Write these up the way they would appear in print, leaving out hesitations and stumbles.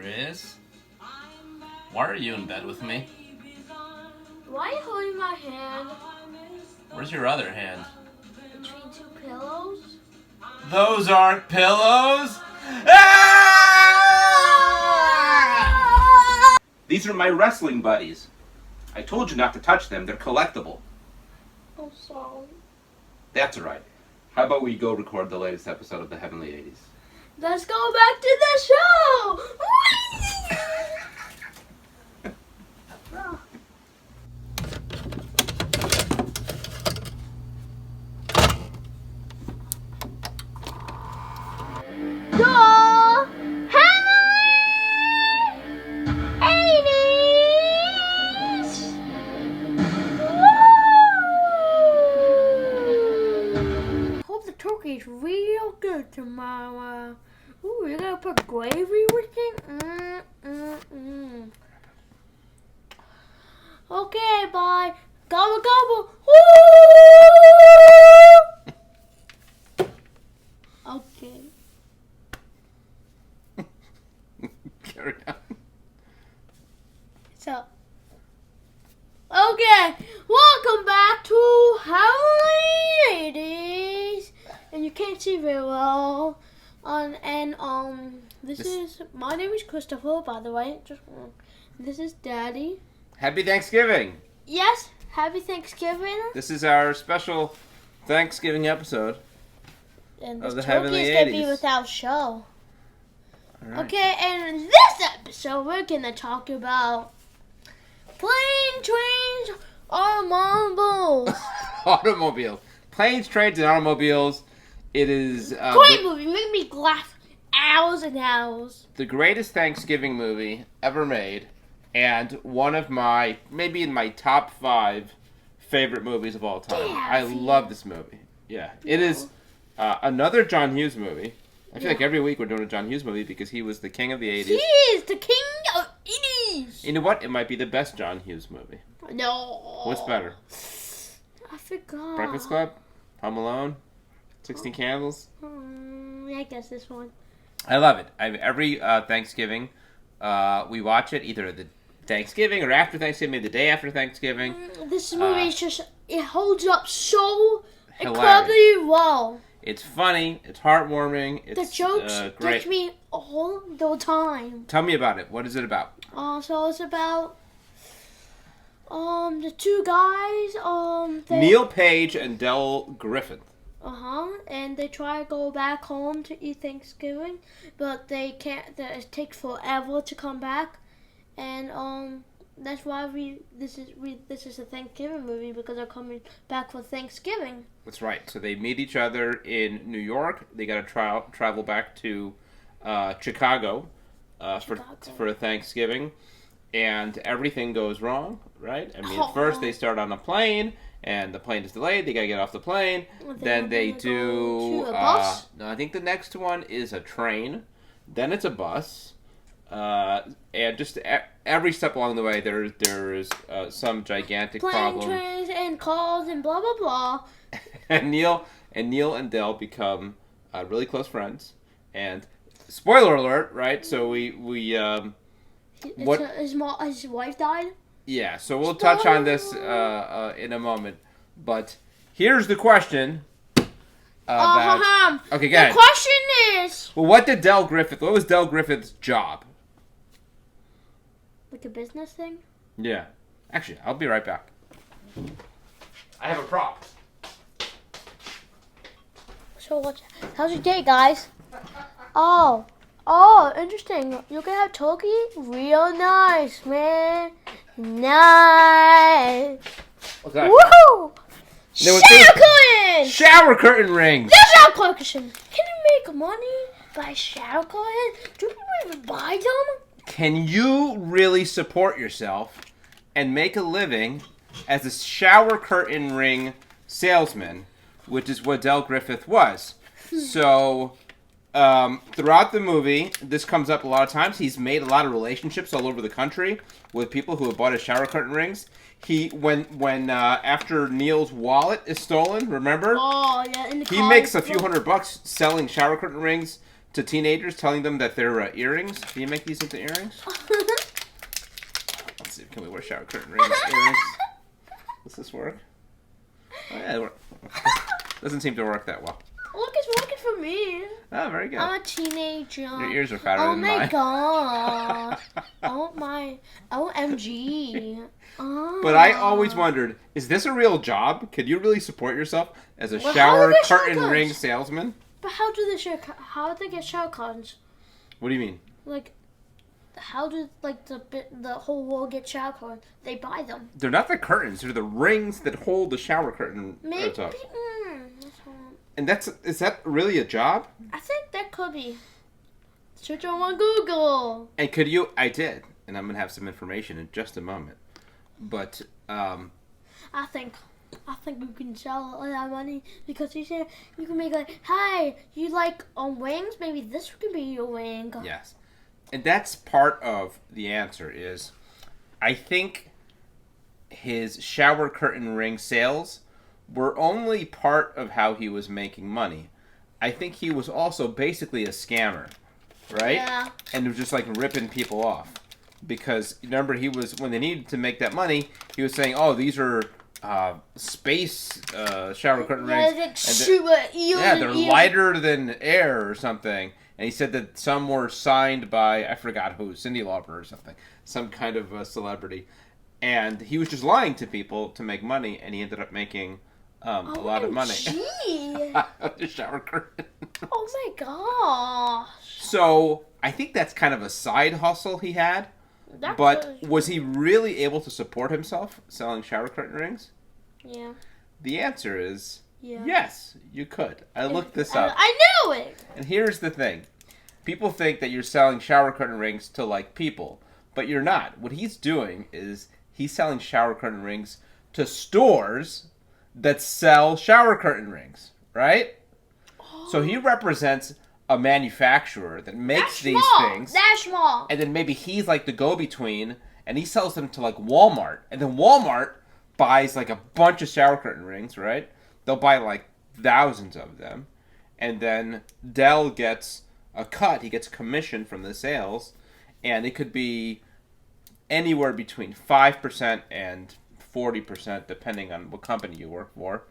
Chris, why are you in bed with me? Why are you holding my hand Where's your other hand? between two pillows? Those aren't pillows! Ah! These are my wrestling buddies. I told you not to touch them. They're collectible. I'm sorry. That's right. How about we go record the latest episode of the Heavenly 80s? Let's go back to the show! The Heavenly 80s! Hope the turkey's real good tomorrow. Ooh, you're gonna put gravy with it? Okay, bye. Gobble, gobble. Woo! Okay. Carry on. So, okay, welcome back to Heavenly 80s. And you can't see very well. My name is Christopher, by the way. This is Daddy. Happy Thanksgiving! Yes, happy Thanksgiving. This is our special Thanksgiving episode. And Of this the turkey Heavenly is gonna be 80s. without show. Alright. Okay, and in this episode, we're gonna talk about plane, trains, automobiles. Automobiles. Planes, trains, and automobiles. It is Great movie, make me laugh hours and hours. the greatest Thanksgiving movie ever made, and one of my, maybe in my top 5 favorite movies of all time. Yeah, I love this movie. Yeah. It is another John Hughes movie. I feel like every week we're doing a John Hughes movie because he was the king of the 80s. He is the king of 80s. You know what? It might be the best John Hughes movie. No. What's better? I forgot. Breakfast Club? Home Alone? 16 Candles? I guess this one. I love it. Every Thanksgiving, we watch it either the Thanksgiving or after Thanksgiving, maybe the day after Thanksgiving. This movie is just, it holds up so Hilarious. incredibly well. It's funny. It's heartwarming. It's The jokes great. touch me all the time. Tell me about it. What is it about? So it's about the two guys Neil Page and Del Griffith. and they try to go back home to eat Thanksgiving, but they can't. It takes forever to come back, and that's why this is a Thanksgiving movie, because they're coming back for Thanksgiving. That's right. So they meet each other in New York. They got to travel back to Chicago, for Thanksgiving, and everything goes wrong. Right? I mean, at first they start on a plane. And the plane is delayed. They gotta get off the plane. Then they do. Go to a bus? No, I think the next one is a train. Then it's a bus. And just every step along the way, there's some gigantic Plane, problem. trains, and cars, and blah blah blah. And Neil and Del become really close friends. And spoiler alert, right? So we His wife died. Yeah, so we'll touch on this in a moment. But here's the question. Okay, go ahead. The question is... Well, what was Del Griffith's job? Like a business thing? Yeah. Actually, I'll be right back. I have a prop. So how's your day, guys? Oh, interesting. You're gonna have turkey? Real nice, man. Nice. What's that? Woohoo! Shower curtain! Shower curtain rings! There's shower curtain! Can you make money by shower curtain? Do people even buy them? Can you really support yourself and make a living as a shower curtain ring salesman, which is what Del Griffith was? So, throughout the movie, this comes up a lot of times. He's made a lot of relationships all over the country with people who have bought his shower curtain rings. When after Neil's wallet is stolen, remember? Oh, yeah, in the He car. makes a few $100 selling shower curtain rings to teenagers, telling them that they're earrings? Can you make these into earrings? Let's see. Can we wear shower curtain rings earrings? Does this work? Oh, yeah, it works. Doesn't seem to work that well. Look, it's working for me. Oh, very good. I'm a teenager. Your ears are fatter Oh than my mine. gosh. OMG. But I always wondered, is this a real job? Could you really support yourself as a Well, how shower do they shower curtain curtains? ring salesman? But how do they get shower curtains? What do you mean? Like, how do the whole world get shower curtains? They buy them. They're not the curtains. They're the rings that hold the shower curtain. Maybe. Up. That's all. And is that really a job? I think that could be. Search on Google. And I did, and I'm going to have some information in just a moment. But, I think you can sell a lot of money because you said you can make like, hi, you like wings? Maybe this could be your wing. yes. And that's part of the answer is, I think his shower curtain ring sales were only part of how he was making money. I think he was also basically a scammer, right? Yeah. And was just like ripping people off. Because remember, when they needed to make that money, he was saying, "Oh, these are space shower curtain rings. They're lighter than air or something." And he said that some were signed by, I forgot who, Cyndi Lauper or something, some kind of celebrity, and he was just lying to people to make money, and he ended up making a lot of money. The shower curtain. Oh my gosh. So I think that's kind of a side hustle he had. But was he really able to support himself selling shower curtain rings? Yeah. The answer is Yeah. yes, you could. I looked this up. I knew it. And here's the thing. People think that you're selling shower curtain rings to, like, people. But you're not. What he's doing is he's selling shower curtain rings to stores that sell shower curtain rings. Right? So he represents a manufacturer that makes these things. That's small. And then maybe he's like the go-between, and he sells them to like Walmart. And then Walmart buys like a bunch of shower curtain rings, right? They'll buy like thousands of them. And then Dell gets a cut. He gets commission from the sales. And it could be anywhere between 5% and 40%, depending on what company you work for.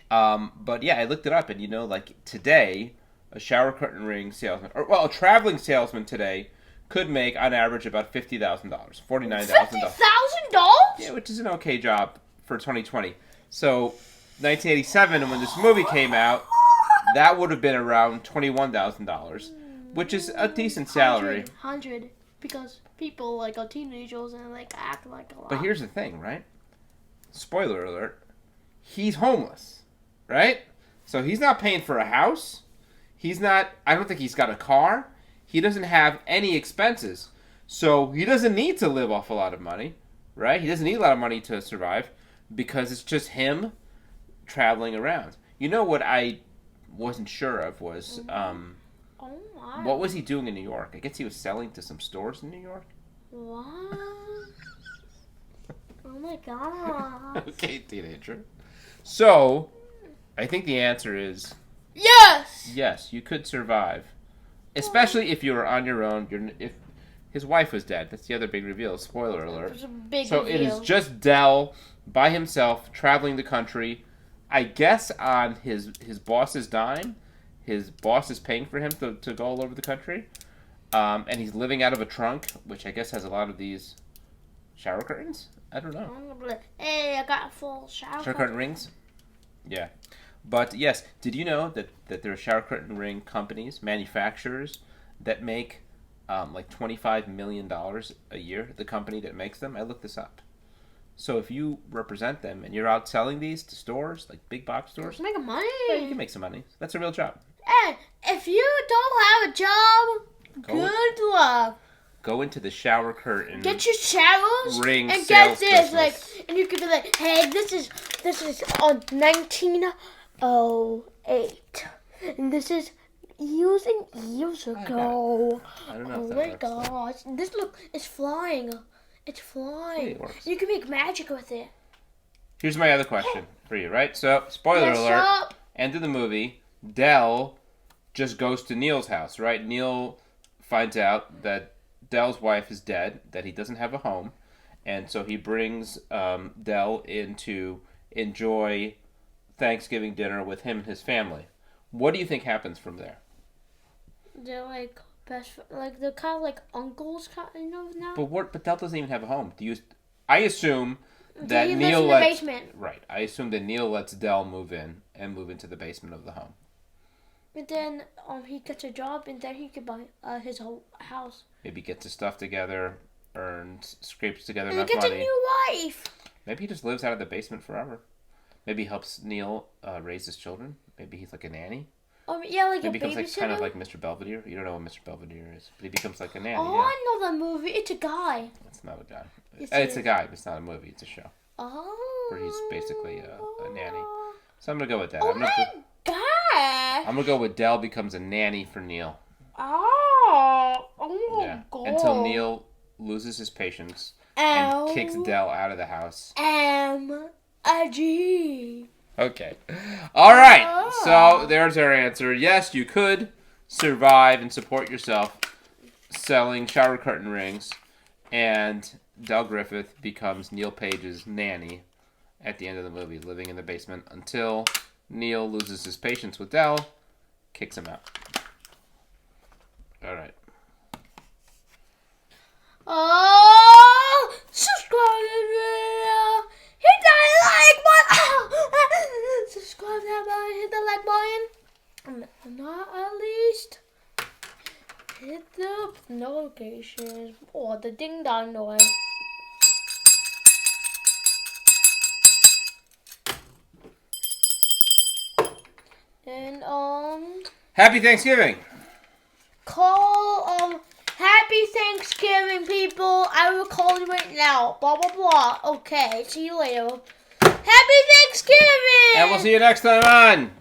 But yeah, I looked it up, and like today, a shower curtain ring salesman, a traveling salesman today could make on average about $50,000, $49,000. $50,000? Yeah, which is an okay job for 2020. So, 1987, when this movie came out, that would have been around $21,000, which is a decent salary. 100, because people like are teenagers and like act like a lot. But here's the thing, right? Spoiler alert: he's homeless, right? So he's not paying for a house. I don't think he's got a car. He doesn't have any expenses. So he doesn't need to live off a lot of money, right? He doesn't need a lot of money to survive because it's just him traveling around. You know what I wasn't sure of was, Oh my. what was he doing in New York? I guess he was selling to some stores in New York. What? Oh my god. Okay, teenager. So, I think the answer is Yes! yes, you could survive. Especially if you were on your own. If his wife was dead. That's the other big reveal. Spoiler It alert. was a big So reveal. it is just Dell by himself traveling the country. I guess on his boss's dime. His boss is paying for him to go all over the country. And he's living out of a trunk, which I guess has a lot of these shower curtains. I don't know. Hey, I got a full shower. Shower curtain rings? Yeah. But yes, did you know that there are shower curtain ring companies, manufacturers, that make like $25 million a year, the company that makes them? I looked this up. So if you represent them and you're out selling these to stores, like big box stores, Make money. yeah, you can make some money. That's a real job. And if you don't have a job, good luck. Go into the shower curtain. Get your showers Ring and sales get this, business. and you could be like, hey, this is on 1908, and this is years ago. I don't know Oh if that my works. gosh, this it's flying. It's flying. It works. You can make magic with it. Here's my other question for you, right? So, spoiler Yes, alert. up. End of the movie. Dell just goes to Neil's house, right? Neil finds out that Dell's wife is dead, that he doesn't have a home, and so he brings Dell in to enjoy Thanksgiving dinner with him and his family. What do you think happens from there? They're like like they're kind of like uncles, kind of now. But Dell doesn't even have a home. I assume that he Neil lives in the basement. Right. I assume that Neil lets Dell move in and move into the basement of the home. And then he gets a job, and then he can buy his whole house. Maybe gets his stuff together, scrapes together And enough he gets money. a new wife. Maybe he just lives out of the basement forever. Maybe he helps Neil raise his children. Maybe he's like a nanny. Yeah, like Maybe a becomes babysitter. kind of like Mr. Belvedere. You don't know what Mr. Belvedere is, but he becomes like a nanny. Oh, yeah. I know that movie. It's a guy. It's not a guy. Yes, It's it a is. guy, but it's not a movie. It's a show Oh. where he's basically a nanny. So I'm gonna go with that. Oh I'm my god. gonna go with Dell becomes a nanny for Neil. Oh my Yeah. god. Until Neil loses his patience and kicks Dell out of the house. M-A-G. Okay. All right. So there's our answer. Yes, you could survive and support yourself selling shower curtain rings, and Del Griffith becomes Neil Page's nanny at the end of the movie, living in the basement until Neil loses his patience with Del, kicks him out. All right. Oh, subscribe to the video. Hit that like button. Subscribe to that button. Hit the like button. And not at least hit the notifications or the ding dong noise. And Happy Thanksgiving. call Happy Thanksgiving, people. I will call you right now. Blah blah blah. Okay, see you later. Happy Thanksgiving. And we'll see you next time on